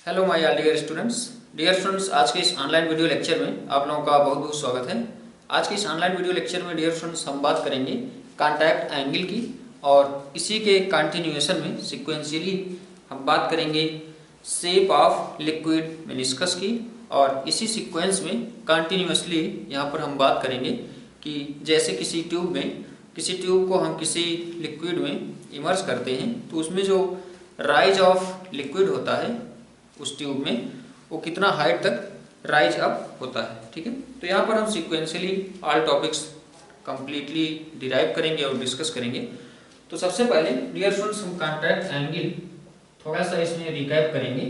Hello my all dear students, आज के इस ऑनलाइन वीडियो लेक्चर में आप लोगों का बहुत बहुत स्वागत है। आज के इस ऑनलाइन वीडियो लेक्चर में डियर स्टूडेंट्स हम बात करेंगे कॉन्टैक्ट एंगल की, और इसी के कंटिन्यूएशन में सिक्वेंशियली हम बात करेंगे शेप ऑफ लिक्विड मेनिस्कस की, और इसी सीक्वेंस में कंटिन्यूसली यहाँ पर हम बात करेंगे कि जैसे किसी ट्यूब को हम किसी लिक्विड में इमर्स करते हैं तो उसमें जो राइज ऑफ लिक्विड होता है उस ट्यूब में वो कितना हाइट तक राइज अप होता है। ठीक है, तो यहाँ पर हम sequentially all topics completely derive करेंगे और डिस्कस करेंगे। तो सबसे पहले डियर स्टूडेंट्स हम कॉन्टैक्ट एंगल थोड़ा सा इसमें रिकैप करेंगे।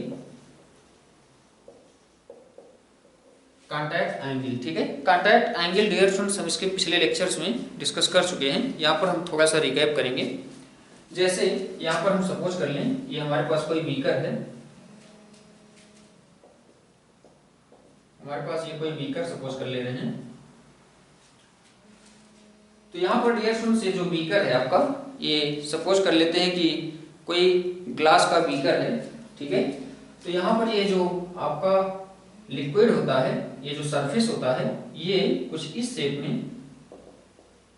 कॉन्टैक्ट एंगल, ठीक है, कॉन्टैक्ट एंगल डियर स्टूडेंट्स हम इसके पिछले लेक्चर्स में डिस्कस कर चुके हैं। यहाँ पर हम थोड़ा सा रिकैप करेंगे। जैसे यहाँ पर हम सपोज कर लें ये हमारे पास कोई बीकर है, हमारे पास ये कोई बीकर सपोज कर ले रहे हैं। तो यहाँ पर डियर स्टूडेंट्स ये जो बीकर है आपका, ये सपोज कर लेते हैं कि कोई ग्लास का बीकर है। ठीक है, तो यहाँ पर ये जो आपका लिक्विड होता है, ये जो सरफेस होता है, ये कुछ इस शेप में,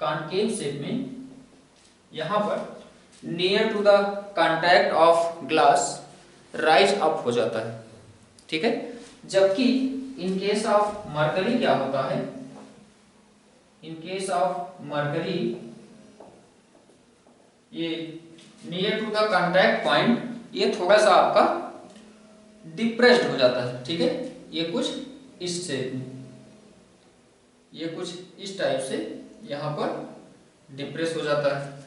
कॉनकेव शेप में, यहाँ पर near to the contact of glass rise up हो जाता है। ठीक है, जबकि इन केस ऑफ मरकरी क्या होता है, इन केस ऑफ मरकरी ये near to the contact point ये थोड़ा सा आपका डिप्रेस्ड हो जाता है। ठीक है, ये कुछ इस शेप में, ये कुछ इस टाइप से यहाँ पर डिप्रेस हो जाता है।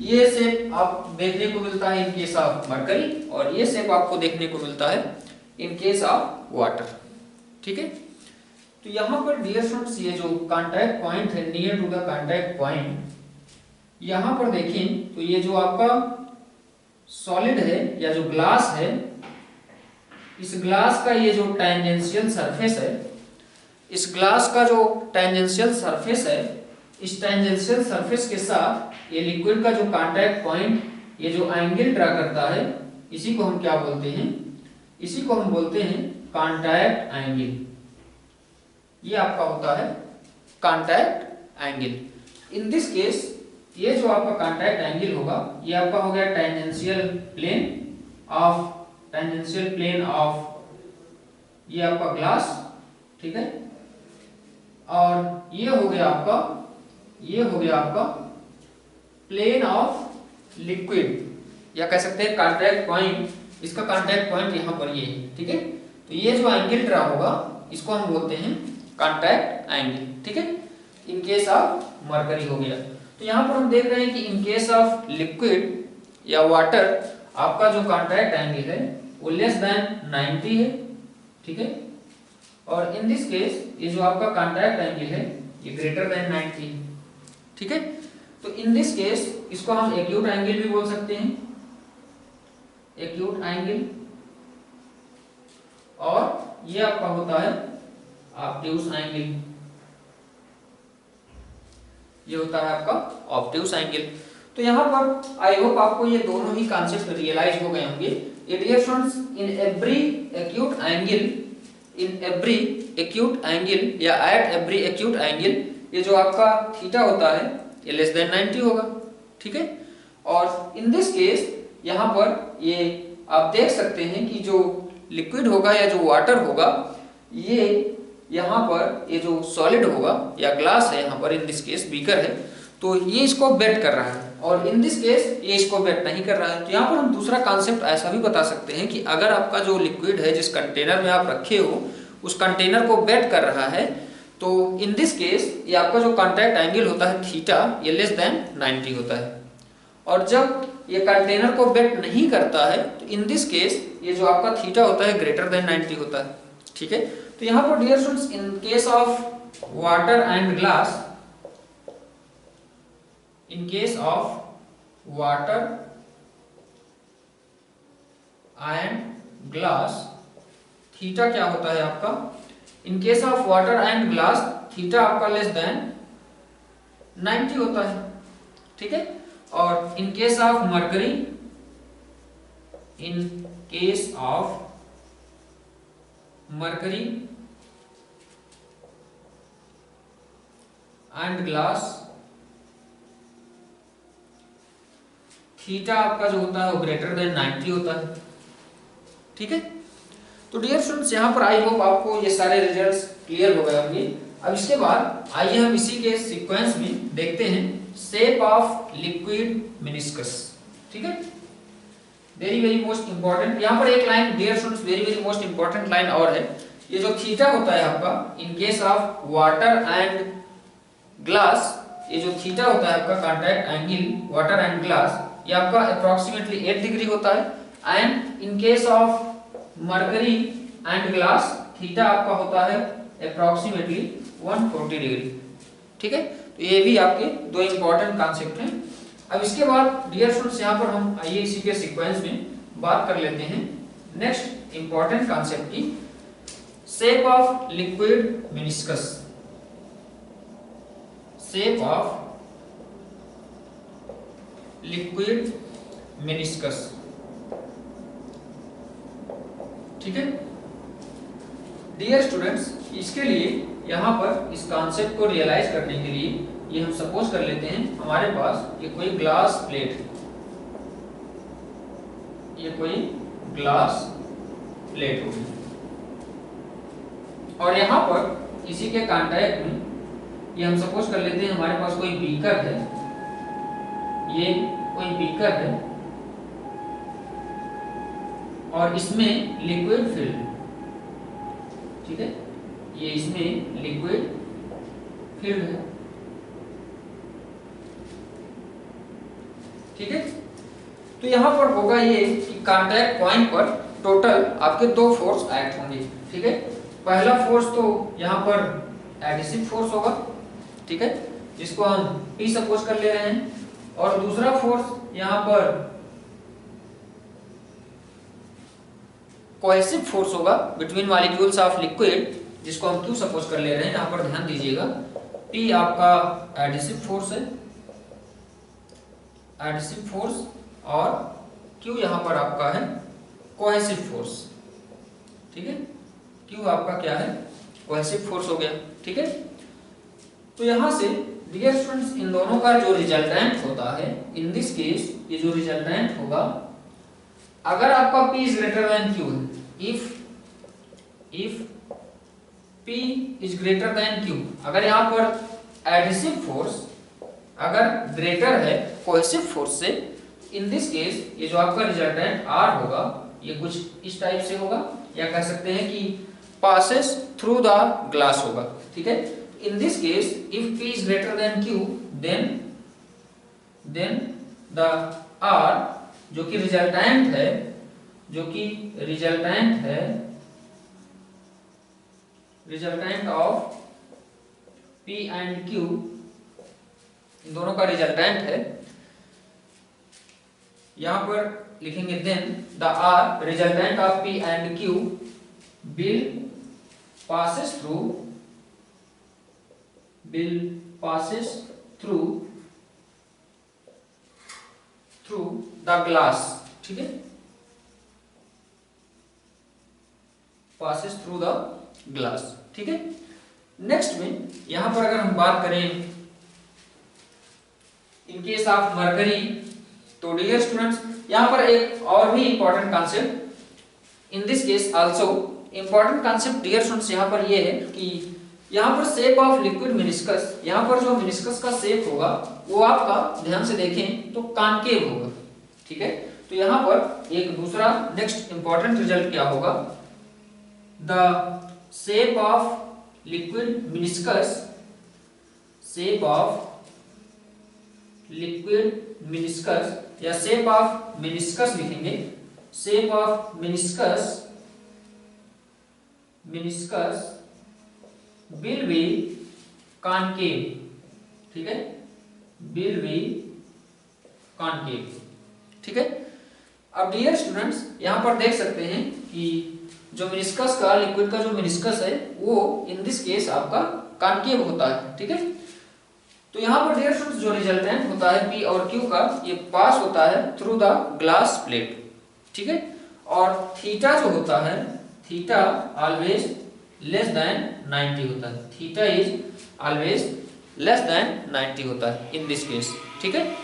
ये शेप आप देखने को मिलता है इन केस ऑफ मरकरी, और ये शेप आपको देखने को मिलता है इन केस ऑफ वाटर। ठीक है, तो यहाँ पर डियर स्टूडेंट्स ये जो कॉन्टैक्ट पॉइंट है near to the contact point, यहाँ पर देखें तो ये जो आपका सॉलिड है या जो ग्लास है, इस ग्लास का ये जो टेंजेंशियल सरफेस है, इस ग्लास का जो टेंजेंशियल सरफेस है, इस टेंजेंशियल सरफेस के साथ ये लिक्विड का जो कॉन्टैक्ट पॉइंट ये जो एंगल ड्रा करता है, इसी को हम क्या बोलते हैं, इसी को हम बोलते हैं कॉन्टैक्ट एंगल। ये आपका होता है contact angle. In this case ये जो आपका कॉन्टैक्ट एंगल होगा ये आपका हो गया टेंजेंशियल प्लेन ऑफ ये आपका ग्लास। ठीक है, और ये हो गया आपका प्लेन ऑफ लिक्विड, या कह सकते हैं कॉन्टैक्ट पॉइंट, इसका कॉन्टैक्ट पॉइंट यहाँ पर ये है। ठीक है, तो ये जो एंगल ड्रा होगा इसको हम बोलते हैं कॉन्टैक्ट एंगल। ठीक है, इन केस ऑफ मरकरी हो गया। तो यहाँ पर हम देख रहे हैं कि इन केस ऑफ लिक्विड या वाटर आपका जो कॉन्टैक्ट एंगल है वो लेस देन 90 है। ठीक है, और इन दिस केस ये जो आपका कॉन्टैक्ट एंगल है ये ग्रेटर देन 90 है। ठीक है, तो इन दिस केस इसको हम एक्यूट एंगल भी बोल सकते हैं, एक्यूट एंगल, और ये आपका होता है ऑब्ट्यूज एंगल, ये होता है आपका ऑब्ट्यूज एंगल। तो यहाँ पर आई होप आपको ये दोनों ही कॉन्सेप्ट रियलाइज हो गए होंगे। Dear students, in every acute angle या एट एवरी एक्यूट एंगल ये जो आपका थीटा होता है ये लेस देन 90 होगा। ठीक है, और इन दिस केस यहाँ पर ये आप देख सकते हैं कि जो लिक्विड होगा या जो वाटर होगा, ये यहाँ पर ये जो सॉलिड होगा या ग्लास है, यहाँ पर इन दिस केस बीकर है, तो ये इसको वेट कर रहा है, और इन दिस केस ये इसको वेट नहीं कर रहा है। तो यहाँ पर हम दूसरा कॉन्सेप्ट ऐसा भी बता सकते हैं कि अगर आपका जो लिक्विड है जिस कंटेनर में आप रखे हो उस कंटेनर को वेट कर रहा है, तो इन दिस केस ये आपका जो कॉन्टैक्ट एंगल होता है थीटा ये लेस देन 90 होता है। और जब ये कंटेनर को वेट नहीं करता है तो इन दिस केस ये जो आपका थीटा होता है ग्रेटर देन 90 होता है। ठीक है, तो यहाँ पर dear students in case of water and glass, in case of water and glass theta क्या होता है आपका, in case of water and glass theta आपका लेस देन 90 होता है। ठीक है, और in case of mercury, in case of mercury and glass, theta आपका जो होता है वो ग्रेटर देन 90 होता है। ठीक है, तो डियर स्टूडेंट्स यहाँ पर आई होप आपको ये सारे रिजल्ट्स क्लियर हो गए होंगे। अब इसके बाद आइए हम इसी के सीक्वेंस में देखते हैं शेप ऑफ लिक्विड मेनिस्कस। ठीक है, वेरी वेरी मोस्ट इंपॉर्टेंट। यहाँ पर एक line dear students very very most important line और है, ये जो थीटा होता है आपका in case of water and glass, ये जो थीटा होता है आपका contact angle water and glass, ये आपका अप्रोक्सीमेटली 8 डिग्री होता है। And in case of mercury and glass theta आपका होता है अप्रोक्सीमेटली 140 डिग्री। ठीक है, तो ये भी आपके दो इंपॉर्टेंट कॉन्सेप्ट हैं। अब इसके बाद डियर स्टूडेंट्स यहाँ पर हम आइए इसी के सीक्वेंस में बात कर लेते हैं नेक्स्ट इंपॉर्टेंट कॉन्सेप्ट की, shape of liquid meniscus. Shape of liquid meniscus. ठीक है डियर स्टूडेंट्स, इसके लिए यहाँ पर इस कॉन्सेप्ट को रियलाइज करने के लिए ये हम सपोज कर लेते हैं हमारे पास ये कोई ग्लास प्लेट है, ये कोई ग्लास प्लेट होगी और यहाँ पर इसी के कांटेक्ट में ये हम सपोज कर लेते हैं हमारे पास कोई बीकर है, ये कोई बीकर है और इसमें लिक्विड फिल्ड है। ठीक है, ये इसमें लिक्विड फिल्ड है। ठीक है, तो यहां पर होगा ये कि कांटेक्ट पॉइंट पर टोटल आपके दो फोर्स एक्ट होंगे। ठीक है, पहला फोर्स तो यहां पर एडिसिव फोर्स होगा, ठीक है, जिसको हम P सपोज कर ले रहे हैं, और दूसरा फोर्स यहां पर कोहेसिव फोर्स होगा बिटवीन मॉलिक्यूल्स ऑफ लिक्विड, जिसको हम Q सपोज कर ले रहे हैं। यहां पर ध्यान दीजिएगा, P आपका एडिसिव फोर्स है, एडिसिव फोर्स, और Q यहां पर आपका है कोहेसिव फोर्स। ठीक है, Q आपका क्या है, कोहेसिव फोर्स हो गया। ठीक है, तो यहां से डियर स्टूडेंट्स इन दोनों का जो रिजल्टेंट होता है, इन दिस केस ये जो रिजल्टेंट होगा, अगर आपका P is greater than Q है, if P is greater than Q, अगर यहाँ पर एडिसिव फोर्स अगर ग्रेटर है कोहेसिव फोर्स से, इन दिस केस ये जो आपका रिजल्टेंट R होगा ये कुछ इस टाइप से होगा, या कह सकते हैं कि पासेस थ्रू द ग्लास होगा। ठीक है, in this case if P is greater than Q, then the R जो कि रिजल्टेंट है, resultant of P and Q, इन दोनों का रिजल्टेंट है, यहां पर लिखेंगे then the R resultant of P and Q will passes through the glass। ठीक है, passes through the glass। ठीक है, नेक्स्ट में यहां पर अगर हम बात करें इन केस ऑफ मरकरी, तो डियर स्टूडेंट्स यहां पर एक और भी important concept in this case also important concept dear students यहां पर ये है कि यहां पर शेप ऑफ लिक्विड मेनिस्कस, यहां पर जो मेनिस्कस का शेप होगा वो आपका ध्यान से देखें तो कॉनकेव होगा। ठीक है, तो यहां पर एक दूसरा नेक्स्ट इंपॉर्टेंट रिजल्ट क्या होगा, the shape of liquid meniscus, shape of liquid meniscus, या शेप ऑफ मेनिस्कस लिखेंगे, shape of meniscus will be concave। ठीक है, will be concave। ठीक है, अब डियर स्टूडेंट्स यहां पर देख सकते हैं कि जो मेनिस्कस का लिक्विड का जो मेनिस्कस है वो इन दिस केस आपका कॉनकेव होता है। ठीक है, तो यहां पर डियर स्टूडेंट्स जो रिजल्टेंट होता है P और Q का, ये पास होता है थ्रू द ग्लास प्लेट। ठीक है, और थीटा जो होता है, थीटा ऑलवेज लेस देन 90 होता है, theta is always less than 90 होता है इन दिस केस, ठीक है।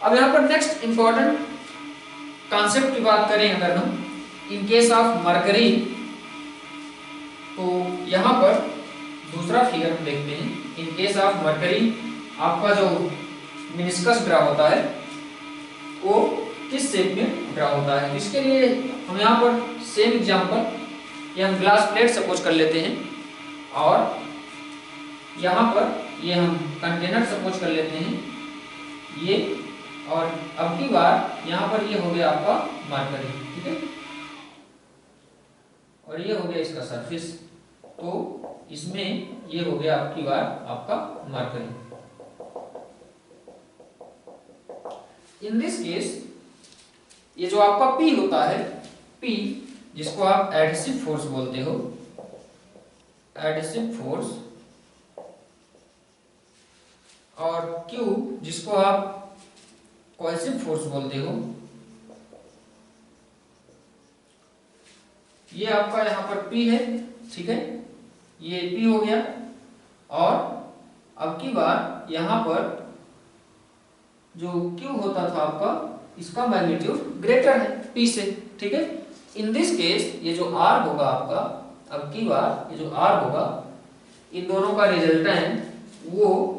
अब यहाँ पर नेक्स्ट इंपॉर्टेंट कॉन्सेप्ट की बात करें अगर हम इन केस ऑफ मरकरी, तो यहाँ पर दूसरा फिगर हम देखते हैं। इन केस ऑफ मरकरी आपका जो मिनिस्कस ड्रा होता है वो किस शेप में ड्रा होता है। इसके लिए हम यहाँ पर सेम एग्जांपल, ये हम ग्लास प्लेट सपोज कर लेते हैं और यहाँ पर ये हम कंटेनर सपोज कर लेते हैं ये, और अब की बार यहाँ पर ये हो गया आपका मरकरी, ठीक है, और ये हो गया इसका सरफेस, तो इसमें ये हो गया आपकी बार आपका मरकरी। इन दिस केस ये जो आपका P होता है, P जिसको आप एडहेसिव फोर्स बोलते हो, एडहेसिव फोर्स, और Q जिसको आप कोहेसिव फोर्स बोलते हो, ये आपका यहाँ पर P है, ठीक है, ये P हो गया। और अब की बार यहाँ पर जो Q होता था आपका, इसका मैग्नीट्यूड ग्रेटर है P से, ठीक है। इन दिस केस ये जो R होगा आपका, अब की बार ये जो R होगा, इन दोनों का रिजल्टेंट वो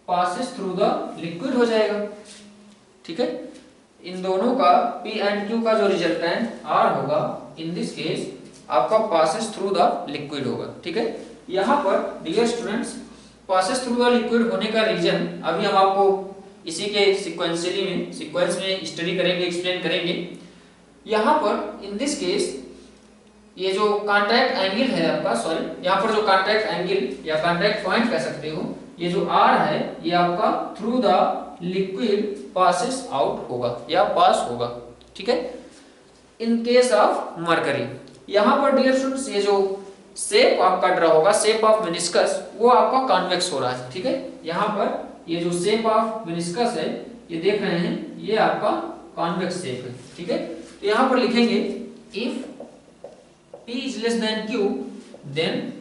पासेस थ्रू द लिक्विड हो जाएगा, ठीक है। इन दोनों का P एंड Q का जो रिजल्टेंट R होगा, इन दिस केस आपका पासेस थ्रू द लिक्विड होगा, ठीक है। यहाँ पर dear students, passes through the liquid होने का रीजन अभी हम आपको इसी के सीक्वेंस में स्टडी करेंगे, एक्सप्लेन करेंगे। यहाँ पर इन दिस केस ये जो कांटेक्ट एंगल है आपका, सॉरी, यहाँ पर जो कांटेक्ट एंगल या कांटेक्ट पॉइंट कह सकते हो, ये जो R है ये आपका through the liquid passes out होगा या पास होगा, ठीक है, इन केस ऑफ मरकरी। यहाँ पर डियर स्टूडेंट्स ये जो शेप आपका ड्रा होगा, शेप ऑफ मेनिस्कस, वो आपका कॉन्वेक्स हो रहा है, ठीक है। यहाँ पर ये जो शेप ऑफ मेनिस्कस है, ये देख रहे हैं, ये आपका कॉन्वेक्स शेप है, ठीक है। तो यहाँ पर लिखेंगे if P is less than Q, then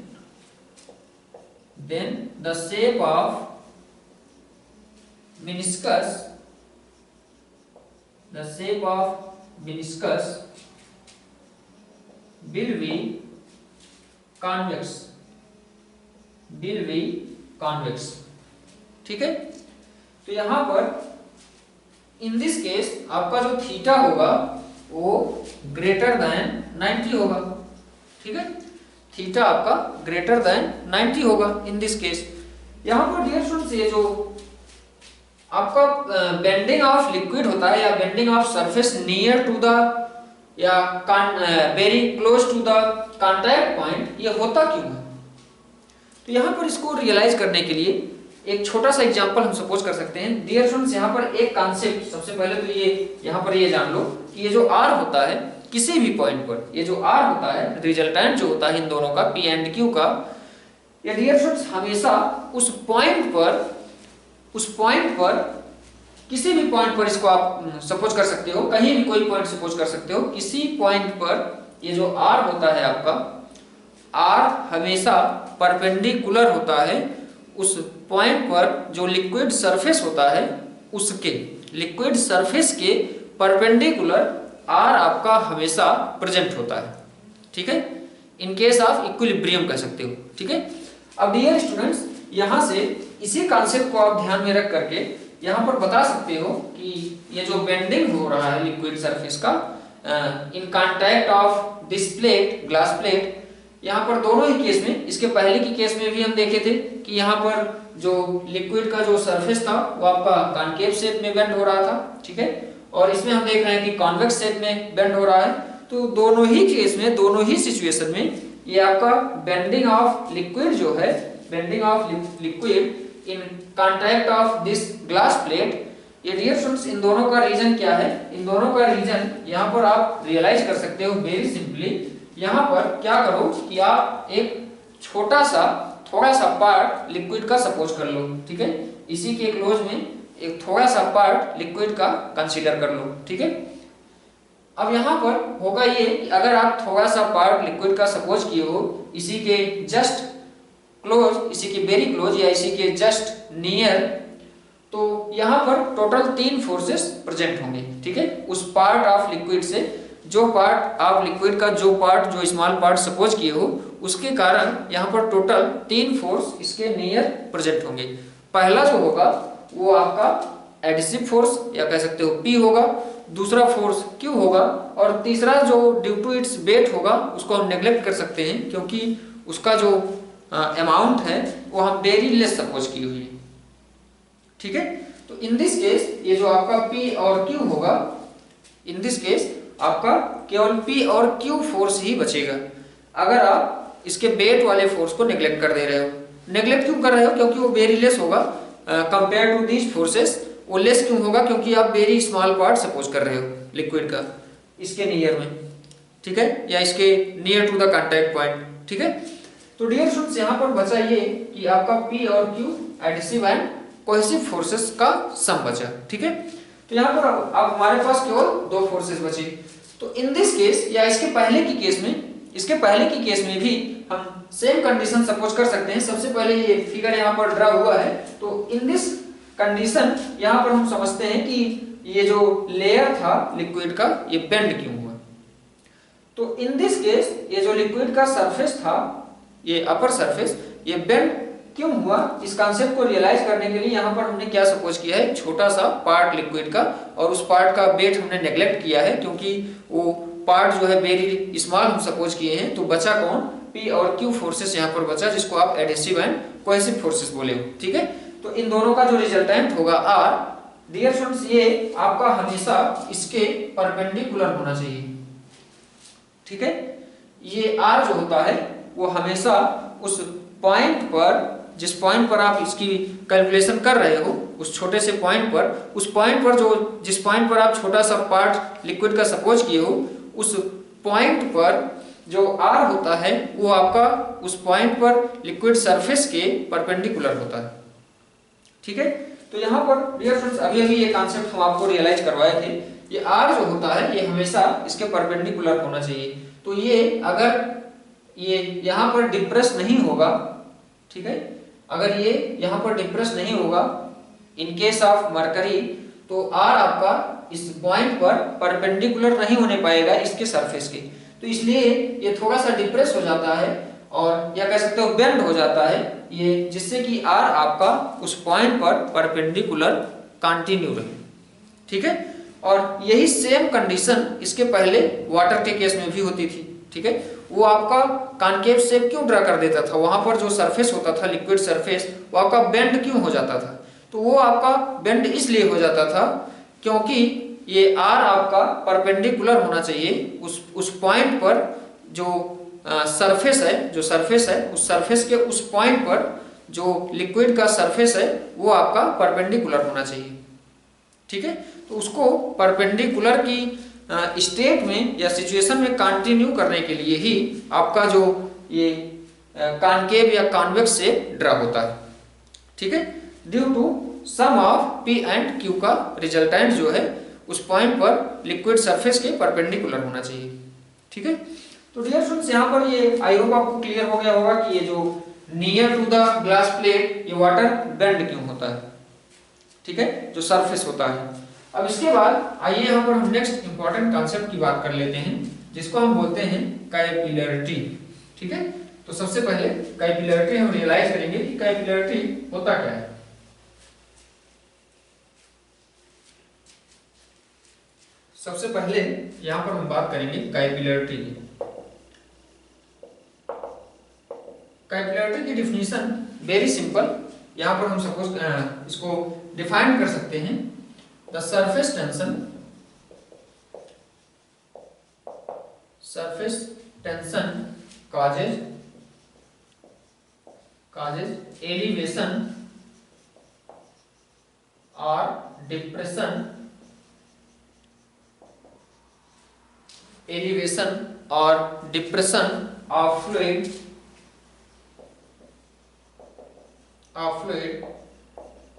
the shape of meniscus, will be convex, ठीक है। तो यहाँ पर इन दिस केस आपका जो थीटा होगा वो ग्रेटर देन 90 होगा, ठीक है, थीटा आपका ग्रेटर देन 90 होगा इन दिस केस। यहाँ पर डियर स्टूडेंट्स ये जो आपका बेंडिंग ऑफ लिक्विड होता है या bending of surface near to the या very close to the contact point, ये होता क्यों है। तो यहाँ पर इसको रियलाइज करने के लिए एक छोटा सा एग्जांपल हम सपोज कर सकते हैं। डियर स्टूडेंट्स, यहाँ पर एक कॉन्सेप्ट, सबसे पहले तो ये यहाँ पर ये जान लो कि ये जो R होता है किसी भी पॉइंट पर, ये जो R होता है रिजल्टेंट जो होता है इन दोनों का P एंड Q का, ये डियर स्टूडेंट्स हमेशा उस पॉइंट पर किसी भी पॉइंट पर इसको आप सपोज कर सकते हो, कहीं भी कोई पॉइंट सपोज कर सकते हो, किसी पॉइंट पर ये जो R होता है आपका, R हमेशा परपेंडिकुलर होता है उस पॉइंट पर जो लिक्विड सरफेस होता है, उसके लिक्विड सरफेस के परपेंडिकुलर R आपका हमेशा प्रेजेंट होता है, ठीक है, इन केस ऑफ इक्विलिब्रियम कह सकते हो, ठीक है। अब डियर स्टूडेंट्स, यहाँ से इसी कॉन्सेप्ट को आप ध्यान में रख करके यहाँ पर बता सकते हो कि ये जो बेंडिंग हो रहा है लिक्विड सरफेस का in contact of this plate, glass plate, यहाँ पर दोनों ही केस में, इसके पहले की केस में भी हम देखे थे कि यहाँ पर जो लिक्विड का जो सरफेस था वो आपका कॉनकेव शेप में बेंड हो रहा था, ठीक है, और इसमें हम देख रहे हैं कि कॉन्वेक्स शेप में बेंड हो रहा है। तो दोनों ही केस में, दोनों ही सिचुएशन में ये आपका बेंडिंग ऑफ लिक्विड जो है, bending of liquid in contact of this glass plate, ये डियर स्टूडेंट्स इन दोनों का रीजन क्या है, इन दोनों का रीजन यहाँ पर आप रियलाइज कर सकते हो वेरी सिंपली। यहाँ पर क्या करो कि आप एक छोटा सा थोड़ा सा पार्ट लिक्विड का सपोज कर लो, ठीक है, इसी के क्लोज में एक थोड़ा सा पार्ट लिक्विड का कंसीडर कर लो, ठीक है। अब यहाँ पर होगा ये कि अगर आप थोड़ा सा पार्ट लिक्विड का सपोज किए हो इसी के जस्ट क्लोज, इसी के वेरी क्लोज या इसी के जस्ट नियर, तो यहाँ पर टोटल 3 फोर्सेस प्रेजेंट होंगे, ठीक है। उस पार्ट ऑफ लिक्विड से जो पार्ट आप लिक्विड का जो पार्ट जो स्मॉल पार्ट सपोज किए हो उसके कारण यहाँ पर टोटल 3 फोर्स इसके नियर प्रेजेंट होंगे। पहला जो होगा वो आपका एडिसिव फोर्स या कह सकते हो P होगा, दूसरा फोर्स Q होगा, और तीसरा जो ड्यू टू इट्स वेट होगा उसको हम नेग्लेक्ट कर सकते हैं क्योंकि उसका जो अमाउंट है वो हम वेरी लेस सपोज की हुई है, ठीक है। तो इन दिस केस ये जो आपका P और Q होगा, इन दिस केस आपका केवल P और Q फोर्स ही बचेगा अगर आप इसके वेट वाले फोर्स को नेग्लेक्ट कर दे रहे हो। नेग्लेक्ट क्यों कर रहे हो? क्योंकि वो वेरी लेस होगा कंपेयर टू दीज फोर्सेस। वो लेस क्यों होगा? क्योंकि आप वेरी स्मॉल पार्ट सपोज कर रहे हो लिक्विड का इसके नियर में, ठीक है, या इसके near to the contact point, ठीक है। तो डियर स्टूडेंट्स यहाँ पर बचा ये कि आपका P और Q adhesive and cohesive forces का सम बचा, ठीक है। तो यहाँ पर अब हमारे पास केवल 2 फोर्सेस बचे। तो इन दिस केस या इसके पहले की केस में भी हम सेम कंडीशन सपोज कर सकते हैं। सबसे पहले ये फिगर यहाँ पर ड्रा हुआ है, तो इन दिस कंडीशन यहाँ पर हम समझते हैं कि ये जो लेयर था लिक्विड का ये बेंड क्यों हुआ। तो इन दिस केस ये जो लिक्विड का सरफेस था, ये अपर सरफेस, ये बेंड क्यों हुआ, इस कॉन्सेप्ट को रियलाइज करने के लिए यहाँ पर हमने क्या सपोज किया है, छोटा सा पार्ट लिक्विड का, और उस पार्ट का वेट हमने नेग्लेक्ट किया है क्योंकि वो पार्ट जो है वेरी स्मॉल हम सपोज किए हैं। तो बचा कौन? P और Q फोर्सेस यहाँ पर बचा, जिसको आप एडिसिव एंड कोहेसिव फोर्सेस बोले हो, ठीक है। तो इन दोनों का जो रिजल्टेंट होगा R, डियर स्टूडेंट्स ये आपका हमेशा इसके परपेंडिकुलर होना चाहिए, ठीक है। ये R जो होता है वो हमेशा उस पॉइंट पर, जिस पॉइंट पर आप इसकी कैलकुलेशन कर रहे हो, उस छोटे से पॉइंट पर, उस पॉइंट पर जो जिस पॉइंट पर आप छोटा सा पार्ट लिक्विड का सपोज किए हो, उस पॉइंट पर जो R होता है वो आपका उस पॉइंट पर लिक्विड सरफेस के परपेंडिकुलर होता है, ठीक है। तो यहाँ पर डियर फ्रेंड्स अभी ये कॉन्सेप्ट हम आपको रियलाइज करवाए थे। ये R जो होता है ये हमेशा इसके परपेंडिकुलर होना चाहिए। तो ये अगर ये यहाँ पर डिप्रेस नहीं होगा, ठीक है, अगर ये यहाँ पर डिप्रेस नहीं होगा इन केस ऑफ मरकरी, तो R आपका इस पॉइंट पर परपेंडिकुलर नहीं होने पाएगा इसके सरफेस के। तो इसलिए ये थोड़ा सा डिप्रेस हो जाता है और या कह सकते हो बेंड हो जाता है ये, जिससे कि R आपका उस पॉइंट पर परपेंडिकुलर कंटिन्यू रहे, ठीक है। और यही सेम कंडीशन इसके पहले वाटर के केस में भी होती थी, ठीक है। वो आपका कॉनकेव शेप क्यों ड्रा कर देता था? वहां पर जो सरफेस होता था लिक्विड सरफेस, वो आपका बेंड क्यों हो जाता था? तो वो आपका बेंड इसलिए हो जाता था क्योंकि ये R आपका परपेंडिकुलर होना चाहिए उस पॉइंट पर जो सरफेस है, जो सरफेस है उस सरफेस के उस पॉइंट पर जो लिक्विड का सरफेस है वो आपका परपेंडिकुलर होना चाहिए, ठीक है। तो उसको परपेंडिकुलर की स्टेट में या सिचुएशन में कंटिन्यू करने के लिए ही आपका जो ये कॉनकेव या कॉन्वेक्स शेप ड्रा होता है, ठीक है। Due to sum of P and Q का रिजल्टेंट जो है उस पॉइंट पर लिक्विड सरफेस के परपेंडिकुलर होना चाहिए, ठीक है। तो डियर स्टूडेंट्स यहाँ पर ये आई होप आपको क्लियर हो गया होगा कि ये जो near to the glass plate ये वाटर बेंड क्यों होता है, ठीक है, जो सरफेस होता है। अब इसके बाद आइए यहाँ पर हम नेक्स्ट इंपॉर्टेंट कॉन्सेप्ट की बात कर लेते हैं, जिसको हम बोलते हैं कैपिलरिटी, ठीक है। तो सबसे पहले कैपिलरिटी हम रियलाइज करेंगे कि कैपिलरिटी होता क्या है। सबसे पहले यहाँ पर हम बात करेंगे कैपिलरिटी की। कैपिलरिटी की डिफिनीशन वेरी सिंपल, यहाँ पर हम सपोज इसको डिफाइन कर सकते हैं। The surface tension causes elevation or depression of fluid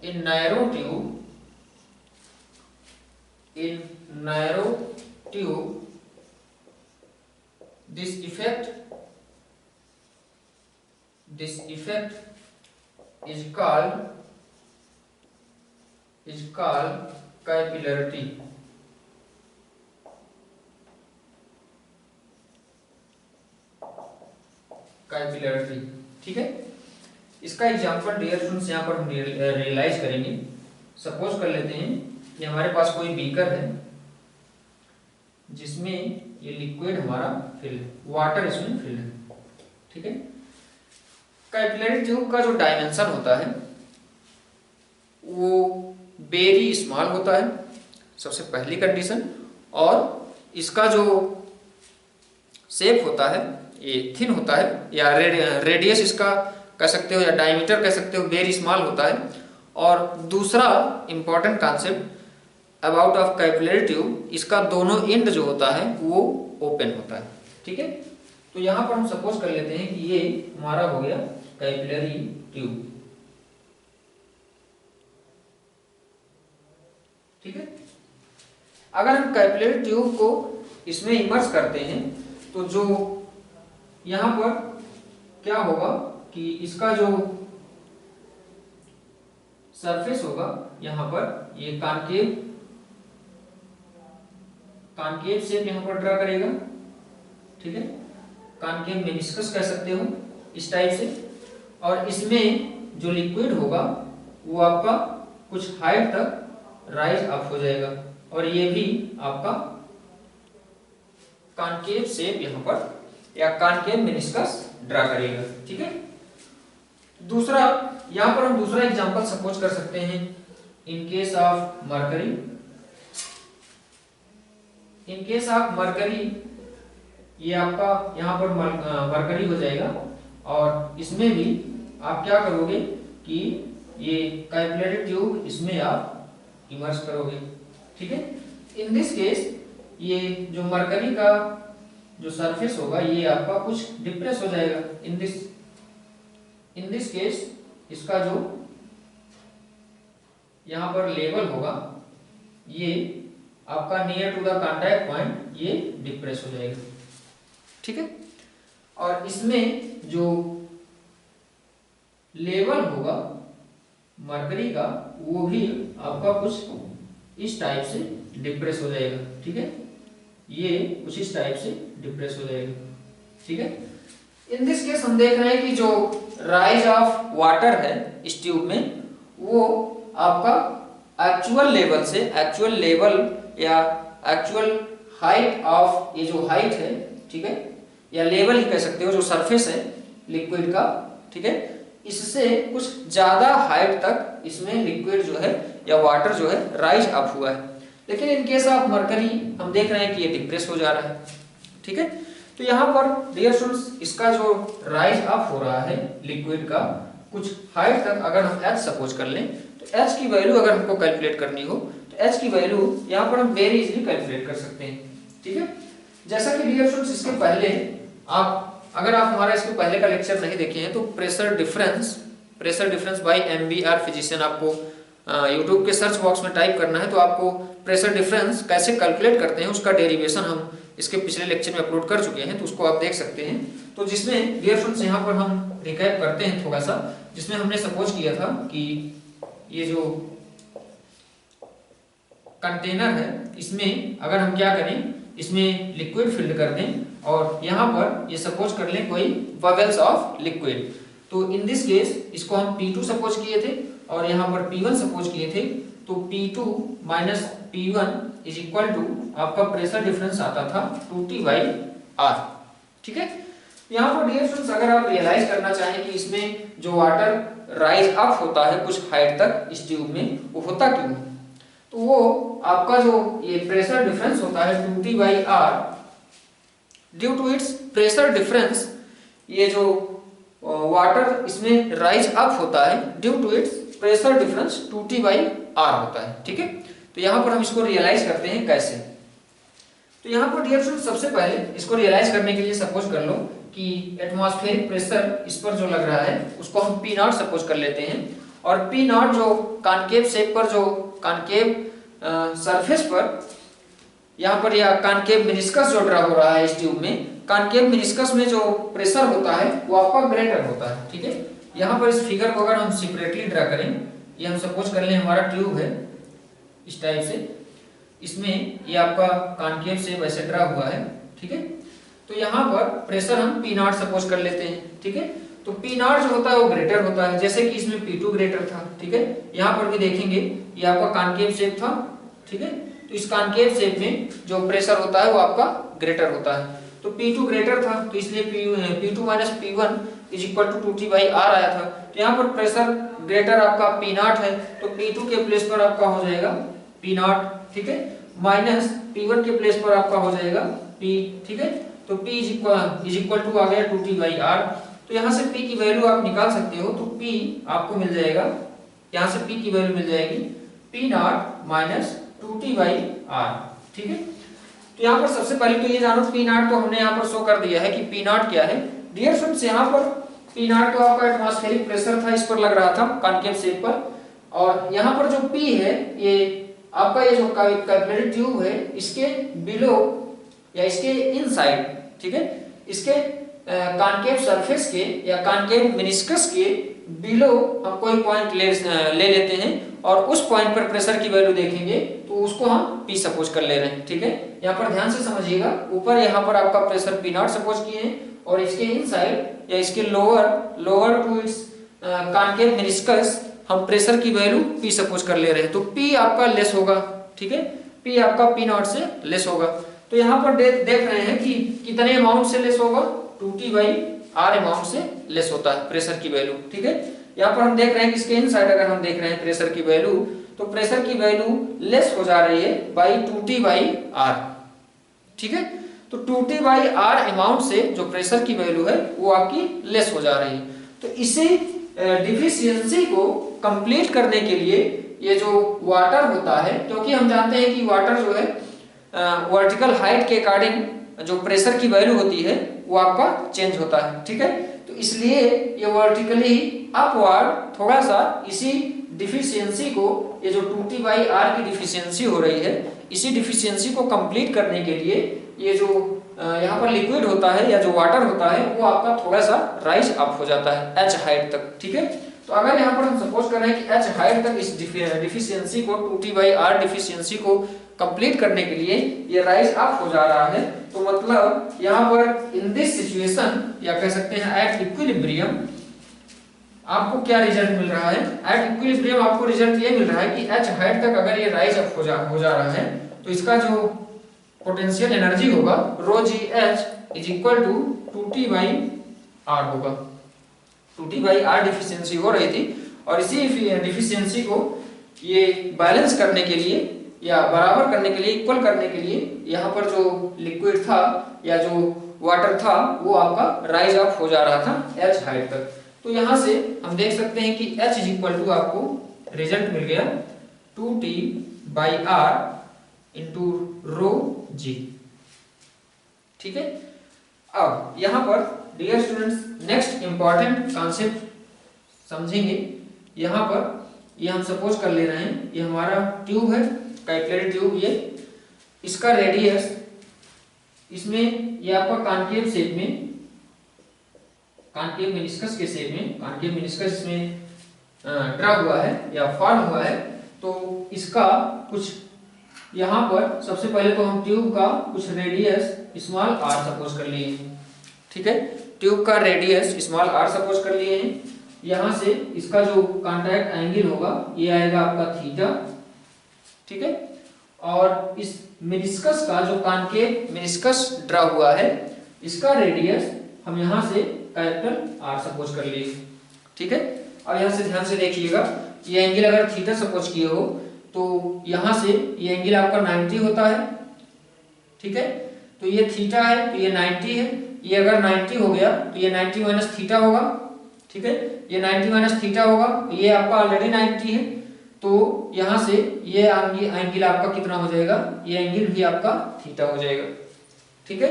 in narrow tube this effect is called capillarity. Capillarity, ठीक है। इसका एग्जांपल डियर स्टूडेंट्स यहाँ पर हम रियलाइज करेंगे। सपोज कर लेते हैं कि हमारे पास कोई बीकर है जिसमें ये लिक्विड हमारा फिल है, वाटर इसमें फिल है, ठीक है। कैपिलरी ट्यूब का जो डायमेंशन होता है वो वेरी स्मॉल होता है, सबसे पहली कंडीशन। और इसका जो शेप होता है ये थिन होता है, या रेडियस इसका कह सकते हो या डायमीटर कह सकते हो, वेरी स्मॉल होता है। और दूसरा important concept about of capillary tube, इसका दोनों एंड जो होता है वो ओपन होता है, ठीक है। तो यहाँ पर हम सपोज कर लेते हैं कि ये हमारा हो गया कैपिलरी ट्यूब, ठीक है। अगर हम कैपिलरी ट्यूब को इसमें इमर्स करते हैं तो जो यहाँ पर क्या होगा कि इसका जो सरफेस होगा यहाँ पर ये कॉनकेव शेप यहाँ पर ड्रा करेगा, ठीक है। कॉनकेव मेनिस्कस कह सकते हो इस टाइप से। और इसमें जो लिक्विड होगा वो आपका कुछ हाइट तक राइज अप हो जाएगा, और ये भी आपका कॉनकेव शेप यहाँ पर या कॉनकेव मेनिस्कस ड्रा करेगा, ठीक है। दूसरा, यहाँ पर हम दूसरा एग्जांपल सपोज कर सकते हैं इन case of mercury. In case of mercury ये आपका यहाँ पर मरकरी हो जाएगा, और इसमें भी आप क्या करोगे कि ये कैपिलरी ट्यूब इसमें आप इमर्स करोगे, ठीक है। इन दिस केस ये जो मरकरी का जो सरफेस होगा ये आपका कुछ डिप्रेस हो जाएगा। इन दिस केस इसका जो यहाँ पर लेवल होगा ये आपका near to the contact point ये डिप्रेस हो जाएगा, ठीक है। और इसमें जो लेवल होगा मरकरी का वो भी आपका कुछ इस टाइप से डिप्रेस हो जाएगा, ठीक है। ये कुछ इस टाइप से डिप्रेस हो जाएगा, ठीक है। इन दिस केस हम देख रहे हैं कि जो राइज ऑफ वाटर है इस ट्यूब में वो आपका एक्चुअल लेवल या एक्चुअल हाइट ऑफ, ये जो हाइट है, ठीक है, या लेवल ही कह सकते हो, जो सरफेस है लिक्विड का, ठीक है, इससे कुछ ज्यादा हाइट तक इसमें लिक्विड जो है या वाटर जो है राइज अप हुआ है। लेकिन इन केस ऑफ मरकरी हम देख रहे हैं कि ये डिप्रेस हो जा रहा है, ठीक है। तो यहाँ पर डियर स्टूडेंट्स इसका जो राइज अप हो रहा है लिक्विड का कुछ हाइट तक, अगर हम h सपोज कर लें तो h की वैल्यू अगर हमको कैलकुलेट करनी हो तो h की वैल्यू यहाँ पर हम वेरी इजीली कैलकुलेट कर सकते हैं, ठीक है। जैसा कि डियर स्टूडेंट्स इसके पहले अगर आप हमारा इसके पहले का लेक्चर नहीं देखे हैं तो pressure difference bye MBR physician आपको यूट्यूब के सर्च बॉक्स में टाइप करना है तो आपको प्रेशर डिफरेंस कैसे कैलकुलेट करते हैं उसका डेरिवेशन हम इसके पिछले लेक्चर में अपलोड कर चुके हैं, तो उसको आप देख सकते हैं। तो जिसमें डियर फ्रेंड्स यहाँ पर हम रिकैप करते हैं थोड़ा सा, जिसमें हमने सपोज किया था कि ये जो कंटेनर है इसमें अगर हम क्या करें, इसमें लिक्विड फिल्ड कर दें और यहाँ पर ये सपोज कर लें कोई बबल्स ऑफ लिक्विड। तो इन दिस केस इसको हम P2 सपोज किए थे और यहाँ पर P1 सपोज किए थे। तो P2 minus P1 is equal to आपका प्रेशर डिफरेंस आता था 2T/R, ठीक है। यहाँ पर डियर फ्रेंड्स अगर आप रियलाइज करना चाहें कि इसमें जो वाटर राइज अप होता है कुछ हाइट तक इस ट्यूब में, वो होता क्यों है, तो वो आपका जो ये प्रेशर डिफरेंस होता है 2T/R, due to its pressure difference, ये जो वाटर इसमें राइज अप होता है due to its pressure difference 2T/R होता है, ठीक है। तो यहाँ पर हम इसको रियलाइज करते हैं कैसे। तो यहाँ पर डियर फ्रेंड्स सबसे पहले इसको रियलाइज करने के लिए सपोज कर लो कि एटमॉस्फेरिक प्रेशर इस पर जो लग रहा है उसको हम P0 सपोज कर लेते हैं, और P0 जो कॉनकेव शेप पर, जो कॉनकेव सरफेस पर यहाँ पर यह कॉनकेव मेनिस्कस जो ड्रा हो रहा है इस ट्यूब में, कॉनकेव मेनिस्कस में जो प्रेशर होता है वो आपका ग्रेटर होता है, ठीक है। यहाँ पर इस फिगर को अगर हम सेपरेटली ड्रा करें, ये हम सपोज कर लें हमारा ट्यूब है इस टाइप से, इसमें ये आपका कॉनकेव से वैसे ड्रा हुआ है, ठीक है। तो यहाँ पर प्रेशर हम पी नॉट सपोज कर लेते हैं, ठीक है। तो पी नॉट जो होता है वो ग्रेटर होता है, जैसे कि इसमें P2 ग्रेटर था, ठीक है। यहाँ पर भी देखेंगे ये आपका कॉनकेव शेप था, ठीक है। तो इस कॉनकेव शेप में जो प्रेशर होता है वो आपका ग्रेटर होता है। तो P2 ग्रेटर था तो इसलिए P2 minus P1 is equal to 2T/R आया था। तो यहाँ पर प्रेशर ग्रेटर आपका P नॉट है, तो P2 के प्लेस पर आपका हो जाएगा P नॉट, ठीक है, माइनस P1 के प्लेस पर आपका हो जाएगा P, ठीक है। तो P इज इक्वल टू आ गया 2T/R। तो यहाँ से P की वैल्यू आप निकाल सकते हो, तो P आपको मिल जाएगा, यहाँ से P की वैल्यू मिल जाएगी P नॉट माइनस 2T/R, ठीक है। तो यहाँ पर सबसे पहले तो ये जानो P नॉट तो हमने यहाँ पर शो कर दिया है कि P नॉट क्या है। डियर फ्रेंड्स, यहाँ पर P नॉट तो आपका एटमॉस्फेरिक प्रेशर था, इस पर लग रहा था कॉनकेव शेप पर, और यहाँ पर जो P है ये आपका ये जो कैपिलरी ट्यूब है इसके बिलो या इसके इनसाइड, ठीक है, इसके कॉनकेव सरफेस के या कॉनकेव मेनिस्कस के बिलो हम कोई पॉइंट ले लेते हैं और उस पॉइंट पर प्रेशर की वैल्यू देखेंगे तो उसको हम P सपोज कर ले रहे हैं, ठीक है। यहाँ पर ध्यान से समझिएगा, ऊपर यहाँ पर आपका प्रेशर P नॉट सपोज किए हैं और इसके इनसाइड या इसके lower to its concave meniscus हम प्रेशर की वैल्यू P सपोज कर ले रहे हैं। तो P आपका लेस होगा, ठीक है, P आपका P नॉट से लेस होगा। तो यहाँ पर देख रहे हैं कि कितने अमाउंट से लेस होगा, 2T/R अमाउंट से लेस होता है प्रेशर की वैल्यू, ठीक है। यहाँ पर हम देख रहे हैं कि इसके इनसाइड अगर हम देख रहे हैं प्रेशर की वैल्यू, तो प्रेशर की वैल्यू लेस हो जा रही है बाई 2T/R, ठीक है। तो 2T/R अमाउंट से जो प्रेशर की वैल्यू है वो आपकी लेस हो जा रही है। तो इसे डिफिशियंसी को कंप्लीट करने के लिए ये जो वाटर होता है, क्योंकि हम जानते हैं कि वाटर जो है वर्टिकल हाइट के अकॉर्डिंग जो प्रेशर की वैल्यू होती है वो आपका चेंज होता है, ठीक है। तो इसलिए ये वर्टिकली अपवर्ड थोड़ा सा इसी डिफिशियंसी को, ये जो 2T/R की डिफिशियंसी हो रही है, इसी डिफिशियंसी को कंप्लीट करने के लिए ये जो यहाँ पर लिक्विड होता है या जो वाटर होता है वो आपका थोड़ा सा राइज अप हो जाता है H हाइट तक, ठीक है। तो अगर यहाँ पर हम सपोज कर रहे हैं कि H हाइट तक इस डिफिशियंसी को 2T/R डिफिशियंसी को कंप्लीट करने के लिए ये राइज अप हो जा रहा है, तो मतलब यहाँ पर इन दिस सिचुएशन या कह सकते हैं एट इक्विलिब्रियम आपको क्या रिजल्ट मिल रहा है। एट इक्विलिब्रियम आपको रिजल्ट ये मिल रहा है कि H हाइट तक अगर ये राइज अप हो जा रहा है तो इसका जो पोटेंशियल एनर्जी होगा ρgH is equal to 2T/R होगा। 2T/R डिफिशियंसी हो रही थी और इसी डिफिशियंसी को ये बैलेंस करने के लिए या बराबर करने के लिए, इक्वल करने के लिए यहाँ पर जो लिक्विड था या जो वाटर था वो आपका राइज अप हो जा रहा था H हाइट तक। तो यहाँ से हम देख सकते हैं कि H इज इक्वल टू आपको रिजल्ट मिल गया 2T/R इंटू ρg, ठीक है। अब यहाँ पर dear students next important concept समझेंगे। यहाँ पर ये हम सपोज कर ले रहे हैं, ये हमारा ट्यूब है, कैपिलरी ट्यूब, ये इसका रेडियस, इसमें ये आपका कॉनकेव शेप में, कॉनकेव मेनिस्कस के शेप में, कॉनकेव मेनिस्कस इसमें ड्रा हुआ है या फॉर्म हुआ है। तो इसका कुछ यहाँ पर सबसे पहले तो हम ट्यूब का कुछ रेडियस स्मॉल r सपोज कर लिए हैं, ठीक है। ट्यूब का रेडियस स्मॉल r सपोज कर लिए हैं। यहाँ से इसका जो कांटेक्ट एंगल होगा ये आएगा आपका थीटा, ठीक है। और इस मेनिस्कस का जो कॉनकेव मेनिस्कस ड्रा हुआ है इसका रेडियस हम यहाँ से कैपिटल R सपोज कर लिए, ठीक है। अब यहाँ से ध्यान से देखिएगा, ये एंगल अगर थीटा सपोज किए हो तो यहाँ से ये एंगल आपका 90 होता है, ठीक है। तो ये थीटा है तो ये 90 है, ये अगर 90 हो गया तो ये 90 माइनस थीटा होगा, ठीक है। ये 90 माइनस थीटा होगा, ये आपका ऑलरेडी 90 है, तो यहाँ से ये एंगल आपका कितना हो जाएगा, ये एंगल भी आपका थीटा हो जाएगा, ठीक है।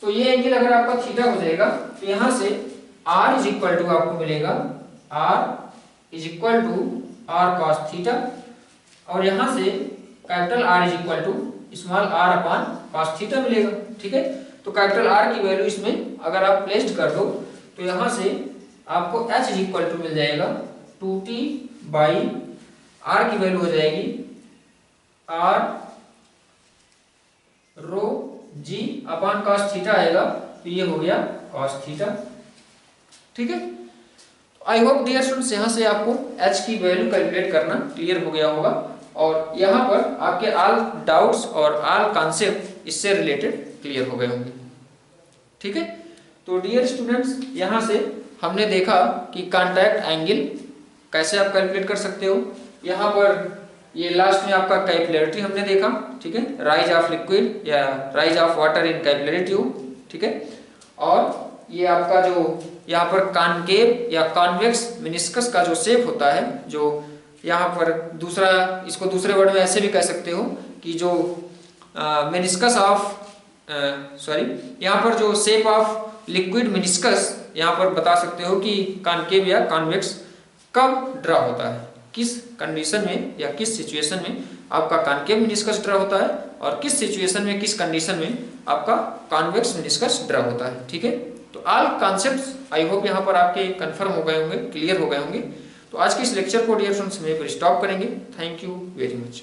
तो ये एंगल अगर आपका थीटा हो जाएगा तो यहाँ से R इज इक्वल टू आपको मिलेगा R is equal to R cos theta, और यहाँ से capital R is equal to small R upon cos theta मिलेगा। ठीक है, तो कैपिटल आर की वैल्यू इसमें अगर आप प्लेस्ड कर दो तो यहाँ से आपको h इज इक्वल टू मिल जाएगा 2t बाई आर की वैल्यू हो जाएगी r रो जी अपॉन कॉस थीटा आएगा, तो ये हो गया कॉस थीटा। ठीक है, आई होप डियर स्टूडेंट्स यहाँ से आपको h की वैल्यू कैलकुलेट करना क्लियर हो गया होगा और यहाँ पर आपके ऑल डाउट्स और ऑल कॉन्सेप्ट इससे रिलेटेड क्लियर हो गए होंगे। ठीक है, तो डियर स्टूडेंट्स यहाँ से हमने देखा कि कॉन्टैक्ट एंगल कैसे आप कैलकुलेट कर सकते हो। यहाँ पर ये लास्ट में आपका कैपिलरिटी हमने देखा। ठीक है, राइज ऑफ लिक्विड या rise of water in capillary tube. ठीक है, और ये आपका जो यहाँ पर कॉनकेव या कॉन्वेक्स मेनिस्कस का जो शेप होता है, जो यहाँ पर दूसरा, इसको दूसरे वर्ड में ऐसे भी कह सकते हो कि जो मेनिस्कस ऑफ यहाँ पर जो शेप ऑफ लिक्विड मेनिस्कस यहाँ पर बता सकते हो कि कॉनकेव या कॉन्वेक्स कब ड्रा होता है, किस कंडीशन में या किस सिचुएशन में आपका कॉनकेव मेनिस्कस ड्रा होता है और किस सिचुएशन में, किस कंडीशन में आपका कॉन्वेक्स मेनिस्कस ड्रा होता है। ठीक है, तो ऑल कॉन्सेप्ट्स आई होप यहाँ पर आपके कंफर्म हो गए होंगे, क्लियर हो गए होंगे। तो आज के इस लेक्चर को डियर फ्रेंड्स में स्टॉप करेंगे। Thank you very much.